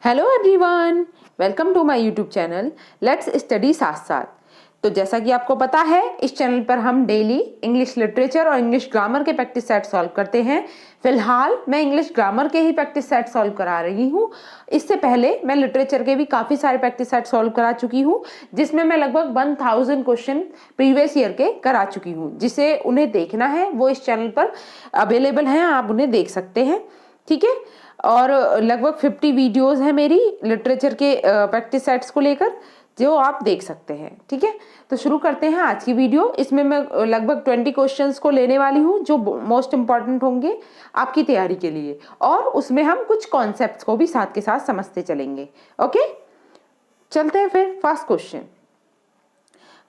Hello everyone, welcome to my YouTube channel let's study साथ साथ। तो जैसा कि आपको पता है, इस चैनल पर हम डेली इंग्लिश लिटरेचर और इंग्लिश ग्रामर के प्रैक्टिस सेट सॉल्व करते हैं। फिलहाल मैं इंग्लिश ग्रामर के ही प्रैक्टिस सेट सॉल्व करा रही हूँ। इससे पहले मैं लिटरेचर के भी काफ़ी सारे प्रैक्टिस सेट सॉल्व करा चुकी हूँ, जिसमें मैं लगभग 1000 क्वेश्चन प्रीवियस ईयर के करा चुकी हूँ। जिसे उन्हें देखना है वो इस चैनल पर अवेलेबल हैं, आप उन्हें देख सकते हैं। ठीक है, और लगभग 50 वीडियोस हैं मेरी लिटरेचर के प्रैक्टिस सेट्स को लेकर, जो आप देख सकते हैं। ठीक है, तो शुरू करते हैं आज की वीडियो। इसमें मैं लगभग 20 क्वेश्चंस को लेने वाली हूँ, जो मोस्ट इंपॉर्टेंट होंगे आपकी तैयारी के लिए, और उसमें हम कुछ कॉन्सेप्ट्स को भी साथ के साथ समझते चलेंगे। ओके, चलते हैं फिर फर्स्ट क्वेश्चन।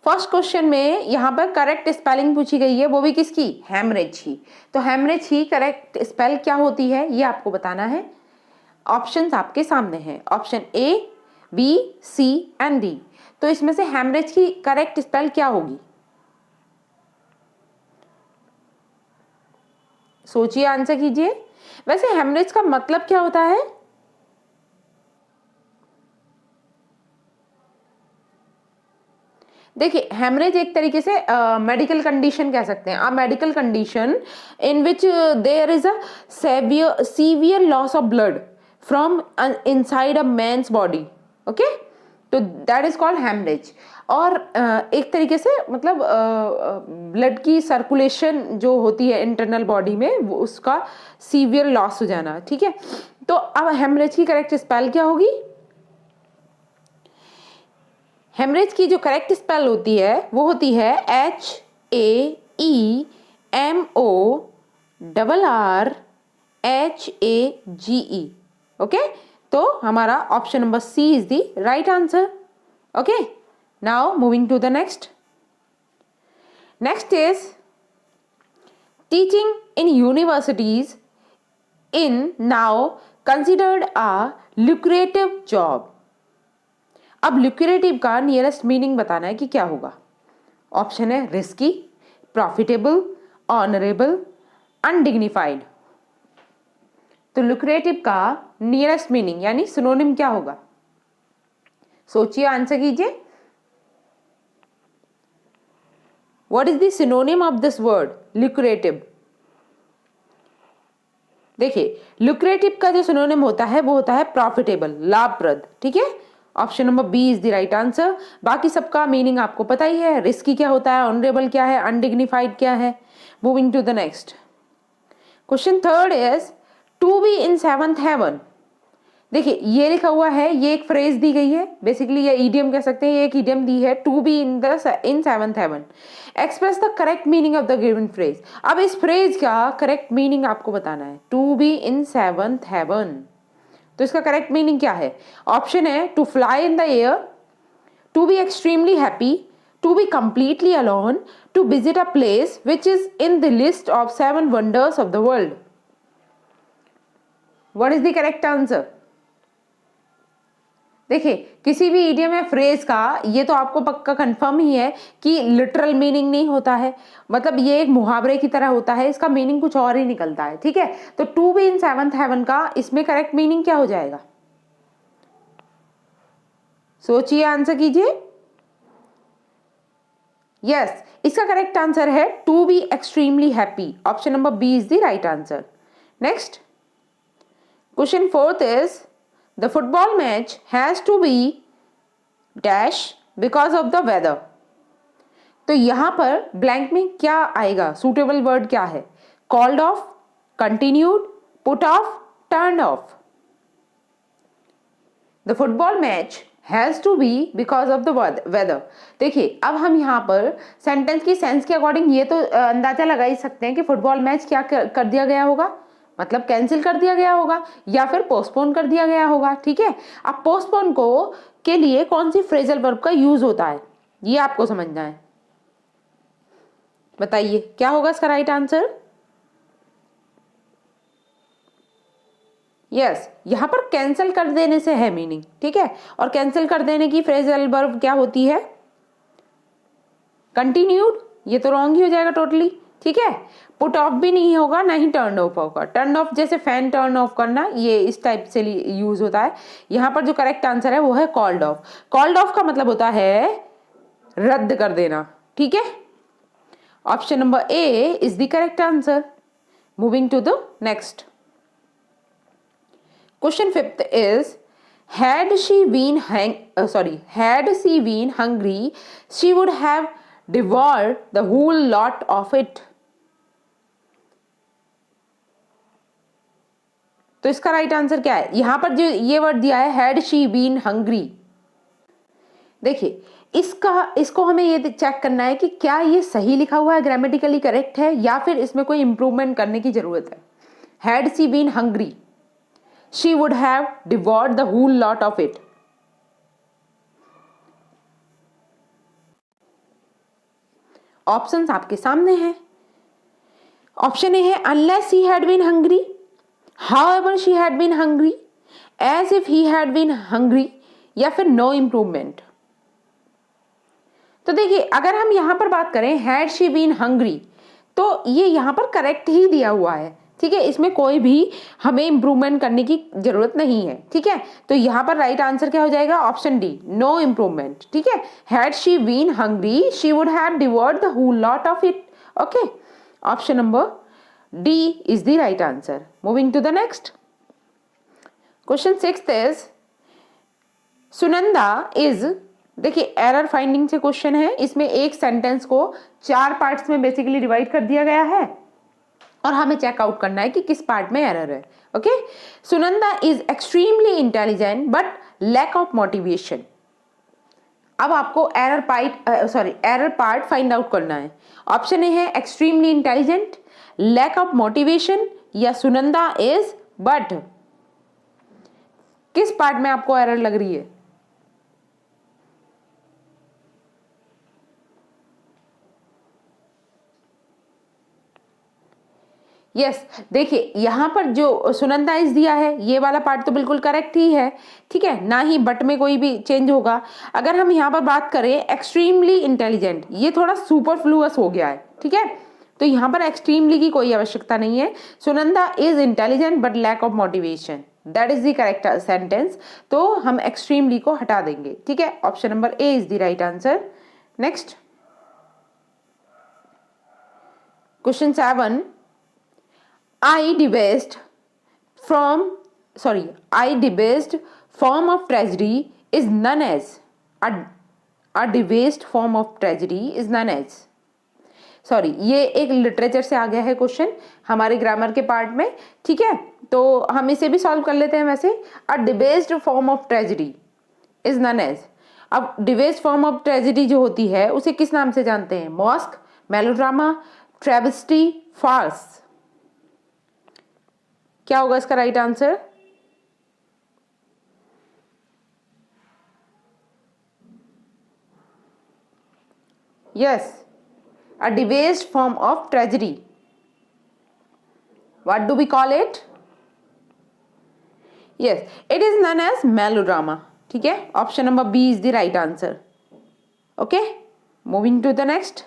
फर्स्ट क्वेश्चन में यहाँ पर करेक्ट स्पेलिंग पूछी गई है, वो भी किसकी? हैमरेज की। तो हैमरेज की करेक्ट स्पेल क्या होती है ये आपको बताना है। ऑप्शंस आपके सामने हैं, option A, B, C and D. तो इसमें से हैमरेज की करेक्ट स्पेल क्या होगी? सोचिए, आंसर कीजिए। वैसे हैमरेज का मतलब क्या होता है? देखिए, हेमरेज एक तरीके से मेडिकल कंडीशन कह सकते हैं आप। Medical condition in which there is a severe loss of blood from inside a man's body. Okay, तो दैट इज कॉल्ड हेमरेज। और एक तरीके से मतलब ब्लड की सर्कुलेशन जो होती है इंटरनल बॉडी में, वो उसका सीवियर लॉस हो जाना। ठीक है, तो अब हेमरेज की करेक्ट स्पेल क्या होगी? हेमरेज की जो करेक्ट स्पेल होती है वो होती है HAEMORRHAGE। ओके, तो हमारा option number C is the right answer. Okay, now moving to the next. Next is teaching in universities in now considered a lucrative job. अब लुक्रेटिव का नियरेस्ट मीनिंग बताना है कि क्या होगा। ऑप्शन है रिस्की, प्रॉफिटेबल, ऑनरेबल, अनडिग्निफाइड। तो lucrative का नियरेस्ट मीनिंग यानी सिनोनिम क्या होगा? सोचिए, आंसर कीजिए। What is the synonym of this word lucrative? देखिए, लुक्रेटिव का जो सिनोनिम होता है वो होता है प्रॉफिटेबल, लाभप्रद। ठीक है, option number B is the right answer. बाकी सबका मीनिंग आपको पता ही है। रिस्की क्या होता है, ऑनरेबल क्या है, अनडिग्निफाइड क्या है। Moving to the next question. Third is to be in seventh heaven. देखिए, ये लिखा हुआ है, ये एक फ्रेज दी गई है, बेसिकली ये ईडियम कह सकते हैं। ये एक ईडियम दी है, to be in seventh heaven. Express the correct meaning of the given phrase. अब इस फ्रेज का करेक्ट मीनिंग आपको बताना है। To be in seventh heaven, तो इसका करेक्ट मीनिंग क्या है? ऑप्शन है to fly in the air, to be extremely happy, to be completely alone, to visit a place which is in the list of 7 wonders of the world. What is the correct answer? देखिए, किसी भी idiom या phrase का ये तो आपको पक्का confirm ही है कि लिटरल मीनिंग नहीं होता है, मतलब ये एक मुहावरे की तरह होता है, इसका मीनिंग कुछ और ही निकलता है। ठीक है, तो to be in seventh heaven का इसमें करेक्ट मीनिंग क्या हो जाएगा? सोचिए, आंसर कीजिए। यस, इसका करेक्ट आंसर है to be extremely happy. Option number B is the right answer. Next question fourth is the football match has to be dash because of the weather. तो यहां पर ब्लैंक में क्या आएगा? Suitable word क्या है? Called off, continued, put off, turn off. The football match has to be because of the weather. देखिए, अब हम यहाँ पर सेंटेंस की सेंस के अकॉर्डिंग ये तो अंदाजा लगा ही सकते हैं कि फुटबॉल मैच क्या कर दिया गया होगा, मतलब कैंसिल कर दिया गया होगा या फिर पोस्टपोन कर दिया गया होगा। ठीक है, अब पोस्टपोन को के लिए कौन सी फ्रेजल वर्ब का यूज होता है ये आपको समझना है। बताइए क्या होगा इसका राइट आंसर? यस, यहां पर कैंसिल कर देने से है मीनिंग। ठीक है, और कैंसिल कर देने की फ्रेजल वर्ब क्या होती है? कंटिन्यूड। ये तो रॉन्ग ही हो जाएगा टोटली। ठीक है, पुट ऑफ भी नहीं होगा, ना ही टर्न ऑफ होगा। टर्न ऑफ जैसे फैन टर्न ऑफ करना, ये इस टाइप से यूज होता है। यहाँ पर जो करेक्ट आंसर है वो है कॉल्ड ऑफ। कॉल्ड ऑफ का मतलब होता है रद्द कर देना, ठीक है। Option number A is the correct answer. Moving to the next question. Fifth is had she been hungry, she would have devoured the whole lot of it. तो इसका राइट आंसर क्या है? यहां पर जो ये वर्ड दिया है had she been hungry, देखिए इसको हमें ये चेक करना है कि क्या ये सही लिखा हुआ है, ग्रामेटिकली करेक्ट है, या फिर इसमें कोई इंप्रूवमेंट करने की जरूरत है। had she been hungry, she would have devoured the whole lot of it. Options आपके सामने हैं। ऑप्शन ए है unless he had been hungry, however she had been hungry, as if he had been hungry, या फिर no improvement। तो देखिए अगर हम यहां पर बात करें had she been hungry, तो ये यहां पर करेक्ट ही दिया हुआ है, ठीक है, इसमें कोई भी हमें इंप्रूवमेंट करने की जरूरत नहीं है, ठीक है। तो यहाँ पर राइट आंसर क्या हो जाएगा? ऑप्शन डी, नो इंप्रूवमेंट, ठीक है। Had she been hungry she would have devoured the whole lot of it. Okay, option number D is the right answer. Moving to the next question. Sixth is Sunanda is, देखिए error finding से question है, इसमें एक sentence को 4 parts में basically divide कर दिया गया है और हमें चेकआउट करना है कि किस पार्ट में एरर है। Okay, Sunanda is extremely intelligent but lack of motivation. अब आपको एरर पार्ट फाइंड आउट करना है। ऑप्शन ए है extremely intelligent, lack of motivation, या सुनंदा इज बट। किस पार्ट में आपको एरर लग रही है? यस, देखिए यहां पर जो सुनंदा इज दिया है ये वाला पार्ट तो बिल्कुल करेक्ट ही है, ठीक है, ना ही बट में कोई भी चेंज होगा। अगर हम यहां पर बात करें एक्सट्रीमली इंटेलिजेंट, ये थोड़ा सुपरफ्लुअस हो गया है, ठीक है, तो यहां पर एक्सट्रीमली की कोई आवश्यकता नहीं है। Sunanda is intelligent but lack of motivation, that is the correct sentence. तो हम एक्सट्रीमली को हटा देंगे, ठीक है। Option number A is the right answer. Next question 7। I debased form of tragedy is known as a debased form of tragedy is known as, ये एक literature से आ गया है क्वेश्चन हमारे ग्रामर के पार्ट में, ठीक है, तो हम इसे भी सॉल्व कर लेते हैं। वैसे a debased form of tragedy is known as, अब डिबेस्ड फॉर्म ऑफ ट्रेजेडी जो होती है उसे किस नाम से जानते हैं? Masque, melodrama, travesty, farce. क्या होगा इसका right answer? Yes, a debased form of tragedy. What do we call it? Yes, it is known as melodrama, ठीक है। Option number B is the right answer. Okay, moving to the next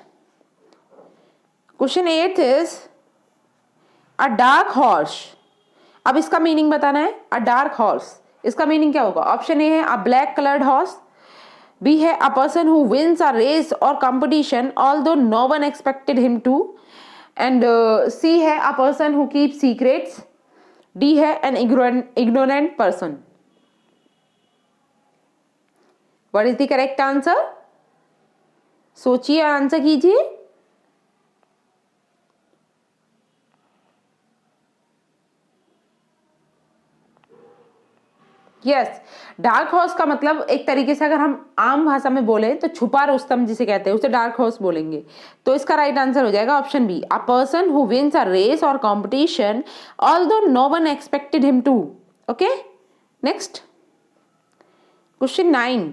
question. 8 is a dark horse. अब इसका meaning बताना है। A dark horse, इसका meaning क्या होगा? Option A है a black coloured horse, B है a person who wins a race or competition although no one expected him to, and C है a person who keep secrets, D है an ignorant person. What is the correct answer? सोचिए, answer कीजिए। Yes, dark horse का मतलब एक तरीके से अगर हम आम भाषा में बोले तो छुपा रुस्तम जिसे कहते हैं उसे डार्क हॉर्स बोलेंगे। तो इसका राइट आंसर हो जाएगा option B, a person who wins a race or competition although no one expected him to. Okay, next question 9।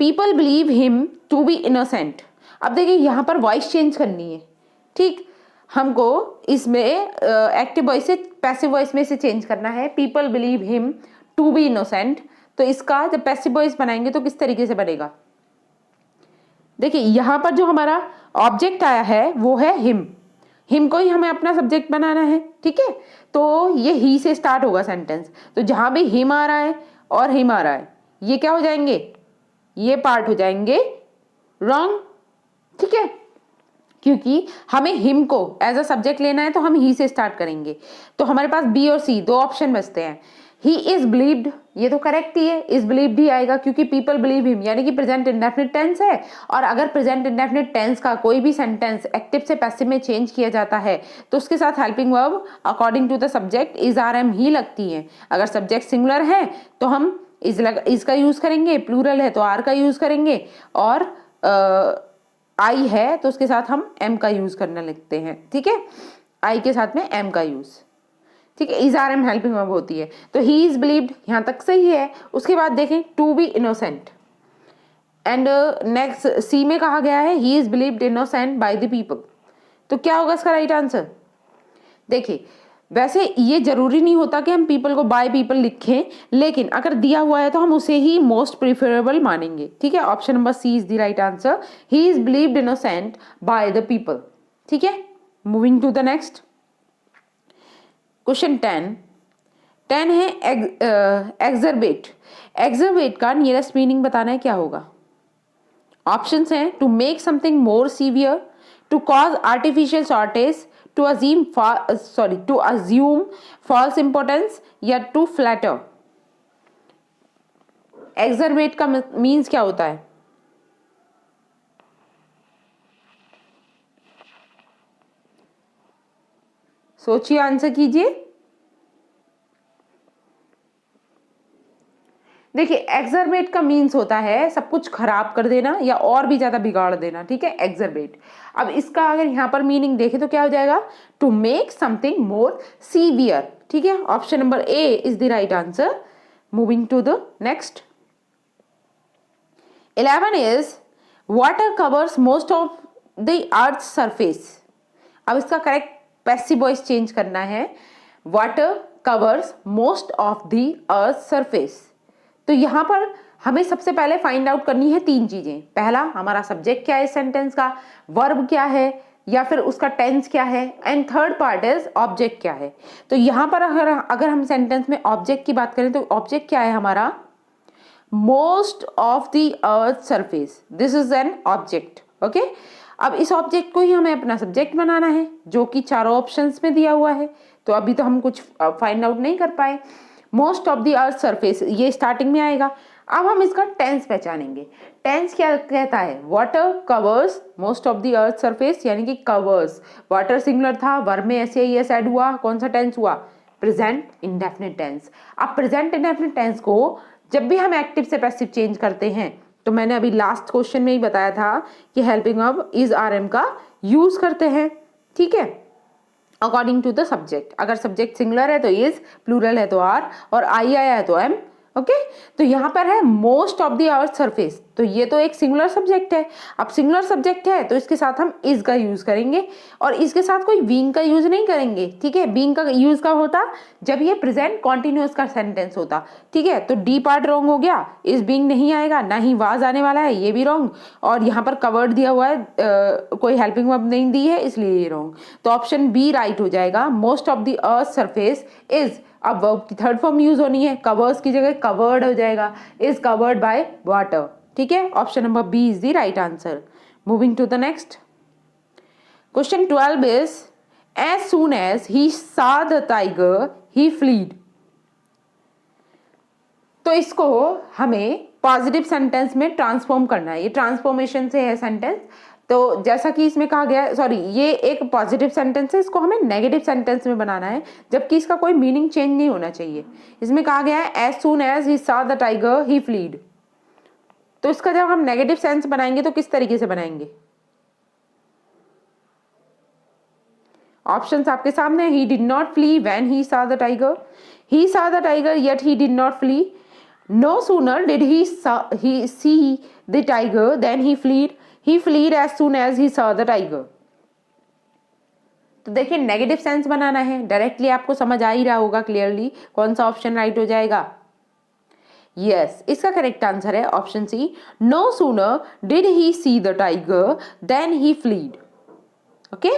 People believe him to be innocent. अब देखिए यहां पर वॉइस चेंज करनी है, ठीक, हमको इसमें एक्टिव वॉइस से पैसिव वॉइस में से चेंज करना है। People believe him to be innocent, तो इसका जब पैसिव वॉइस बनाएंगे तो किस तरीके से बनेगा? देखिए यहां पर जो हमारा ऑब्जेक्ट आया है वो है हिम, हिम को ही हमें अपना सब्जेक्ट बनाना है, ठीक है। तो ये ही से स्टार्ट होगा सेंटेंस, तो जहां भी हिम आ रहा है और हिम आ रहा है ये क्या हो जाएंगे, ये पार्ट हो जाएंगे रॉन्ग, ठीक है। क्योंकि हमें हिम को एज अ सब्जेक्ट लेना है तो हम ही से स्टार्ट करेंगे। तो हमारे पास बी और सी दो ऑप्शन बचते हैं। ही इज बिलीव्ड, ये तो करेक्ट ही है, इज बिलीव्ड ही आएगा क्योंकि पीपल बिलीव हिम, यानी कि प्रेजेंट इंडेफिनिट टेंस है। और अगर प्रेजेंट इंडेफिनिट टेंस का कोई भी सेंटेंस एक्टिव से पैसिव में चेंज किया जाता है तो उसके साथ helping verb according to the subject is are am ही लगती है। अगर सब्जेक्ट सिंगुलर है तो हम इज का यूज करेंगे, प्लूरल है तो आर का यूज करेंगे, और आई है तो उसके साथ हम एम का यूज करने लगते हैं, ठीक है। आई के साथ में एम का यूज, ठीक है। Is are am helping verb होती है। तो ही इज बिलीव्ड यहां तक सही है। उसके बाद देखें to be innocent, and next C में कहा गया है he is believed innocent by the people. तो क्या होगा इसका राइट आंसर? देखिए वैसे ये जरूरी नहीं होता कि हम पीपल को बाय पीपल लिखें, लेकिन अगर दिया हुआ है तो हम उसे ही मोस्ट प्रिफरेबल मानेंगे, ठीक है। Option number C is the right answer, he is believed innocent by the people, ठीक है। Moving to the next question 10 है एक्सरबेट। एक्सरबेट का नियरेस्ट मीनिंग बताना है, क्या होगा? ऑप्शंस हैं to make something more severe, to cause artificial shortage, to assume false importance या to flatter। एक्सरबेट का मीन्स क्या होता है? सोचिए, आंसर कीजिए। देखिए एक्सरबेट का मीन्स होता है सब कुछ खराब कर देना या और भी ज्यादा बिगाड़ देना, ठीक है, एक्सरबेट। अब इसका अगर यहाँ पर मीनिंग देखें तो क्या हो जाएगा? To make something more severe, ठीक है। Option number A is the right answer. Moving to the next 11 is water covers most of the earth surface. अब इसका करेक्ट पैसिव वॉइस चेंज करना है, water covers most of the earth surface. तो यहां पर हमें सबसे पहले फाइंड आउट करनी है तीन चीजें। पहला, हमारा सब्जेक्ट क्या है इस सेंटेंस का, वर्ब क्या है या फिर उसका टेंस क्या है, and third part is object क्या है। तो यहां पर अगर हम सेंटेंस में ऑब्जेक्ट की बात करें तो ऑब्जेक्ट क्या है हमारा? Most of the earth surface, this is an object, okay. अब इस ऑब्जेक्ट को ही हमें अपना सब्जेक्ट बनाना है जो कि चारों ऑप्शंस में दिया हुआ है। तो अभी तो हम कुछ फाइंड आउट नहीं कर पाए। Most of the earth surface ये स्टार्टिंग में आएगा। अब हम इसका टेंस पहचानेंगे। टेंस क्या कहता है? Water covers most of the earth surface, यानी कि कवर्स, वाटर सिंगुलर था, वर्ब में ऐसे ही ऐड हुआ, कौन सा टेंस हुआ? Present indefinite tense. अब प्रेजेंट इंडेफिनिट टेंस को जब भी हम एक्टिव से पैसिव चेंज करते हैं तो मैंने अभी लास्ट क्वेश्चन में ही बताया था कि helping verb is are am का यूज करते हैं, ठीक है, अकॉर्डिंग टू द सब्जेक्ट। अगर सब्जेक्ट सिंगुलर है तो इज, प्लूरल है तो आर, और आई आया है तो एम, ओके। तो यहाँ पर है most of the earth surface, तो ये तो एक सिंगुलर सब्जेक्ट है। अब सिंगुलर सब्जेक्ट है तो इसके साथ हम इज का यूज करेंगे और इसके साथ कोई बीइंग का यूज नहीं करेंगे, ठीक है। बीइंग का यूज कब होता? जब ये प्रेजेंट कॉन्टिन्यूअस का सेंटेंस होता, ठीक है। तो डी पार्ट रॉन्ग हो गया, इज बीइंग नहीं आएगा, ना ही वाज आने वाला है, ये भी रॉन्ग, और यहाँ पर कवर्ड दिया हुआ है, कोई हेल्पिंग वर्ब नहीं दी है इसलिए ये रॉन्ग। तो ऑप्शन बी राइट हो जाएगा, most of the earth surface is. अब वर्ब की थर्ड फॉर्म यूज होनी है, कवर्स की जगह कवर्ड हो जाएगा, इज कवर्ड बाय वाटर, ठीक है। Option number B is the right answer. Moving to the next question 12 is as soon as he saw the tiger he fled. तो इसको हमें पॉजिटिव सेंटेंस में ट्रांसफॉर्म करना है, ये ट्रांसफॉर्मेशन से है सेंटेंस। तो जैसा कि इसमें कहा गया है, सॉरी ये एक पॉजिटिव सेंटेंस है, इसको हमें नेगेटिव सेंटेंस में बनाना है, जबकि इसका कोई मीनिंग चेंज नहीं होना चाहिए। इसमें कहा गया है as soon as he saw the tiger he fled. तो इसका जब हम नेगेटिव सेंस बनाएंगे तो किस तरीके से बनाएंगे? ऑप्शंस आपके सामने। He did not flee when he saw the tiger, he saw the tiger yet he did not flee, no sooner did he see the tiger then he fled, he fled as soon as he saw the tiger। तो देखिए negative sense बनाना है, directly आपको समझ आ ही रहा होगा clearly कौन सा option right हो जाएगा। यस, इसका करेक्ट आंसर है option C, no sooner did he see the tiger then he fled, okay.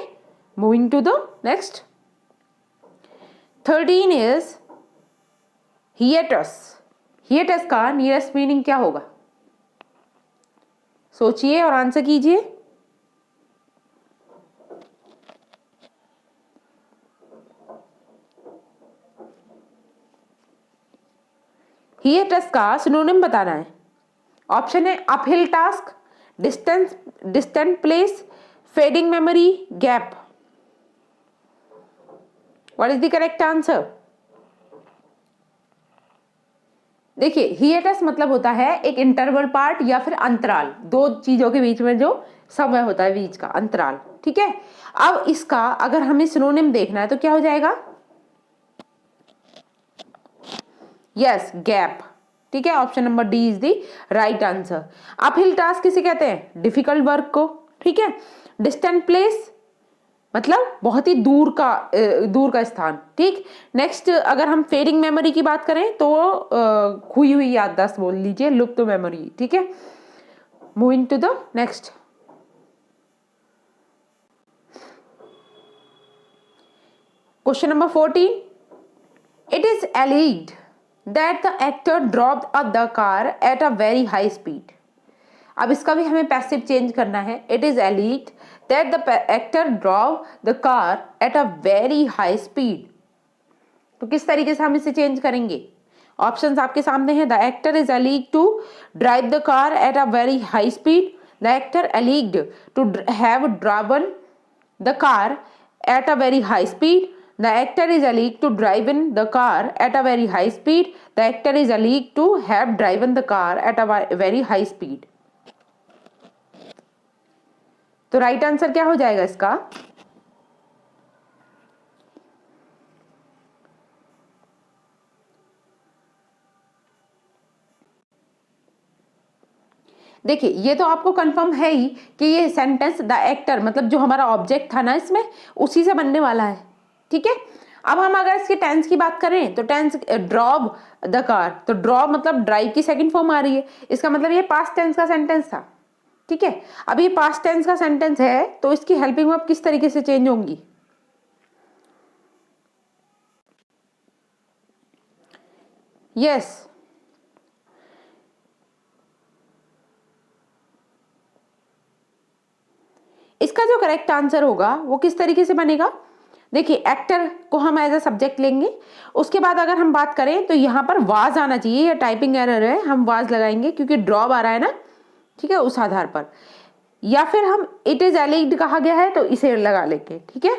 Moving to the next. 13 is hiatus. hiatus का नियरेस्ट मीनिंग क्या होगा? सोचिए और आंसर कीजिए. hiatus का सिनोनिम बताना है. ऑप्शन है uphill task, distant place, fading memory, gap. What is the correct answer? देखिए, हिएटस मतलब होता है एक इंटरवल पार्ट या फिर अंतराल, दो चीजों के बीच में जो समय होता है, बीच का अंतराल. ठीक है. अब इसका अगर हमें सिनोनिम देखना है तो क्या हो जाएगा? Yes, gap. ठीक है, option number D is the right answer. Uphill task किसे कहते हैं? डिफिकल्ट वर्क को. ठीक है. डिस्टेंट प्लेस मतलब बहुत ही दूर का स्थान. ठीक. नेक्स्ट, अगर हम फेडिंग मेमोरी की बात करें तो खोई हुई याददाश्त बोल लीजिए, लुप्त मेमोरी. ठीक है. Moving to the next. Question number 14. It is alleged that the actor dropped the car at a very high speed. अब इसका भी हमें पैसिव चेंज करना है. It is alleged that the actor drove the car at a very high speed. तो किस तरीके से हम इसे चेंज करेंगे? ऑप्शंस आपके सामने हैं. The actor is alleged to drive the car at a very high speed. The actor alleged to have driven the car at a very high speed. The actor is alleged to drive in the car at a very high speed. The actor is alleged to have driven the car at a very high speed. तो right answer क्या हो जाएगा इसका? देखिए, ये तो आपको confirm है ही कि ये सेंटेंस द एक्टर मतलब जो हमारा ऑब्जेक्ट था ना इसमें, उसी से बनने वाला है. ठीक है. अब हम अगर इसके टेंस की बात करें तो टेंस ड्रॉव द कार, तो ड्रॉव मतलब ड्राइव की सेकंड फॉर्म आ रही है. इसका मतलब ये पास्ट टेंस का सेंटेंस था. ठीक है. अब ये पास्ट टेंस का सेंटेंस है तो इसकी हेल्पिंग वर्ब किस तरीके से चेंज होंगी? यस, इसका जो करेक्ट आंसर होगा वो किस तरीके से बनेगा? देखिए, एक्टर को हम एज अ सब्जेक्ट लेंगे. उसके बाद अगर हम बात करें तो यहाँ पर वाज आना चाहिए. या टाइपिंग एरर है, हम वाज लगाएंगे क्योंकि ड्रॉप आ रहा है ना. ठीक है, उस आधार पर. या फिर हम इट इज एलिग्ड कहा गया है तो इसे लगा लेंगे. ठीक है,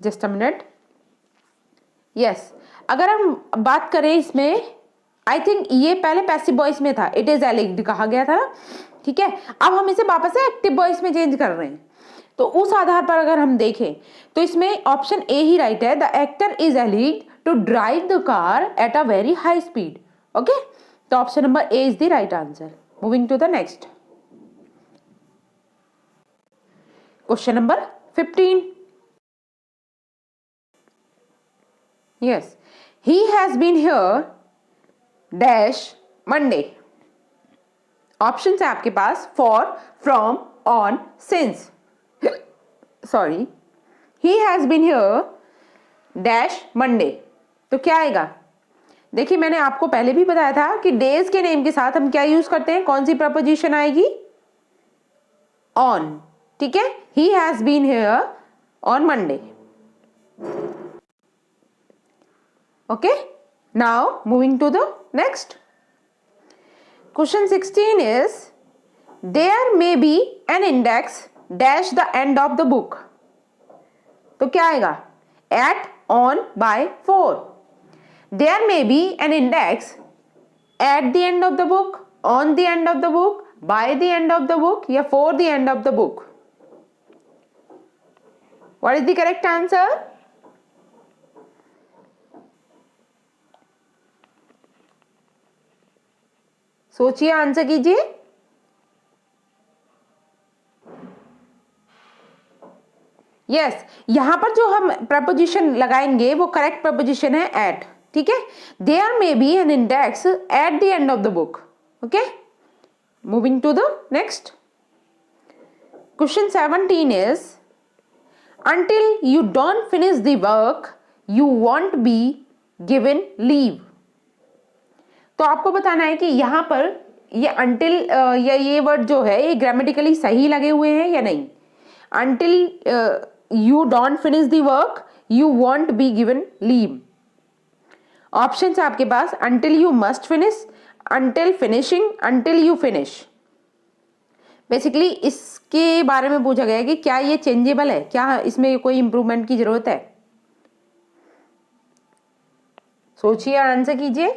जस्ट अ मिनट. यस, अगर हम बात करें इसमें, आई थिंक ये पहले पैसिव वॉइस में था, इट इज एलिग्ड कहा गया था ना. ठीक है. अब हम इसे वापस से एक्टिव वॉइस में चेंज कर रहे हैं. तो उस आधार पर अगर हम देखें तो इसमें ऑप्शन ए ही राइट है. The actor is alleged to drive the car at a very high speed. Okay, तो option number A is the right answer. Moving to the next. Question number 15. Yes, he has been here dash Monday. Option है आपके पास for, from, on, since. Sorry, he has been here dash Monday. तो क्या आएगा? देखिए, मैंने आपको पहले भी बताया था कि डेज के नेम के साथ हम क्या यूज करते हैं, कौन सी प्रपोजिशन आएगी? ऑन. ठीक है, he has been here on Monday. Okay, now moving to the next. Question 16 is there may be an index dash the end of the book. तो क्या आएगा? at, on, by, for. There may be an index at the end of the book, on the end of the book, by the end of the book या for the end of the book. What is the correct answer? सोचिए, answer कीजिए. Yes, यहां पर जो हम preposition लगाएंगे वो correct preposition है एट. ठीक है. There may be an index at the end of the book. Okay, moving to the next. Question 17 is until you don't finish the work you won't be given leave। तो आपको बताना है कि यहाँ पर ये until या ये वर्ड जो है ये ग्रामेटिकली सही लगे हुए हैं या नहीं। until you don't finish the work you won't be given leave। Option है आपके पास until you must finish, until finishing, until you finish। Basically इसके बारे में पूछा गया है कि क्या ये चेंजेबल है, क्या इसमें कोई इंप्रूवमेंट की जरूरत है। सोचिए और आंसर कीजिए।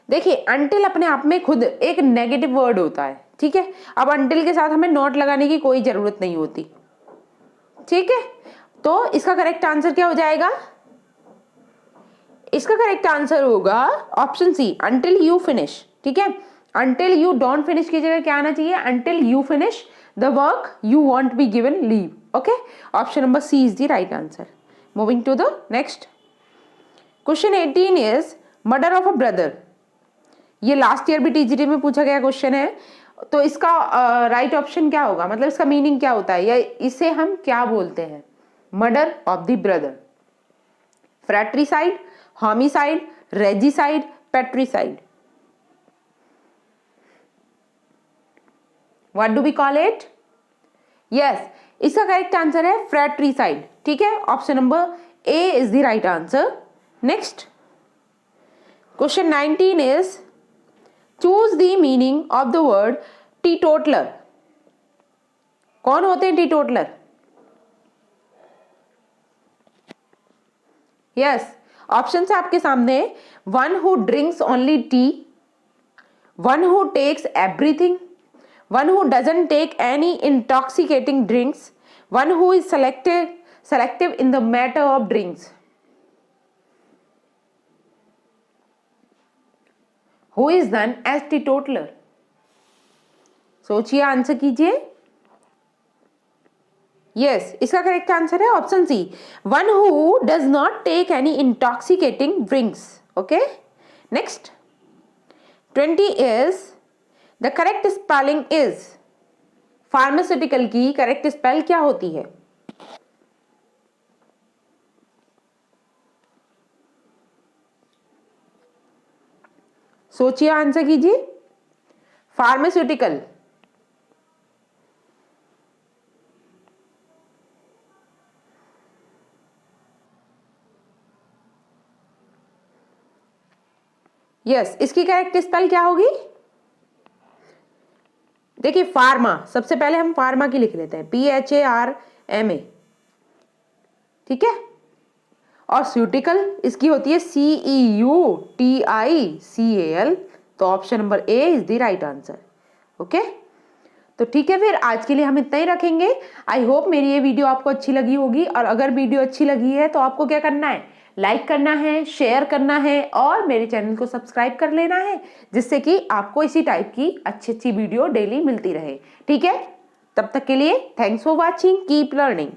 देखिए until अपने आप में खुद एक नेगेटिव वर्ड होता है, ठीक है। अब until के साथ हमें नॉट लगाने की कोई जरूरत नहीं होती, ठीक है। तो इसका करेक्ट आंसर क्या हो जाएगा? इसका करेक्ट आंसर होगा option C until you finish, ठीक है। until you don't finish की जगह क्या आना चाहिए? until you finish the work you won't be given leave, okay। Option number C is the right answer। Moving to the next question 18 is murder of a brother। ये last year भी TGT में पूछा गया question है। तो इसका right option क्या होगा, मतलब इसका मीनिंग क्या होता है या इसे हम क्या बोलते हैं? Murder of the brother, fratricide, homicide, regicide, patricide. What do we call it? Yes, इसका करेक्ट आंसर है फ्रैट्रिसाइड, ठीक है। Option number A is the right answer. Next question 19 is choose the meaning of the word teetotaler. कौन होते हैं teetotaler? Yes, option है आपके सामने। One who drinks only tea, one who takes everything, one who doesn't take any intoxicating drinks, one who is selective in the matter of drinks. Who is none as teetotaller? सोचिए, answer कीजिए। Yes, इसका correct answer है option C one who does not take any intoxicating drinks, okay. Next 20 is the correct spelling is. Pharmaceutical की correct spell क्या होती है? सोचिए, answer कीजिए। फार्मास्यूटिकल, यस, इसकी करेक्ट स्पेल क्या होगी? देखिए फार्मा, सबसे पहले हम फार्मा की लिख लेते हैं, PHARMA, ठीक है। और स्यूटिकल इसकी होती है CEUTICAL। तो option number A is the right answer, okay. तो ठीक है, फिर आज के लिए हम इतना ही रखेंगे। आई होप मेरी ये वीडियो आपको अच्छी लगी होगी, और अगर वीडियो अच्छी लगी है तो आपको क्या करना है? लाइक करना है, शेयर करना है और मेरे चैनल को सब्सक्राइब कर लेना है, जिससे कि आपको इसी टाइप की अच्छी अच्छी वीडियो डेली मिलती रहे, ठीक है। तब तक के लिए thanks for watching, keep learning.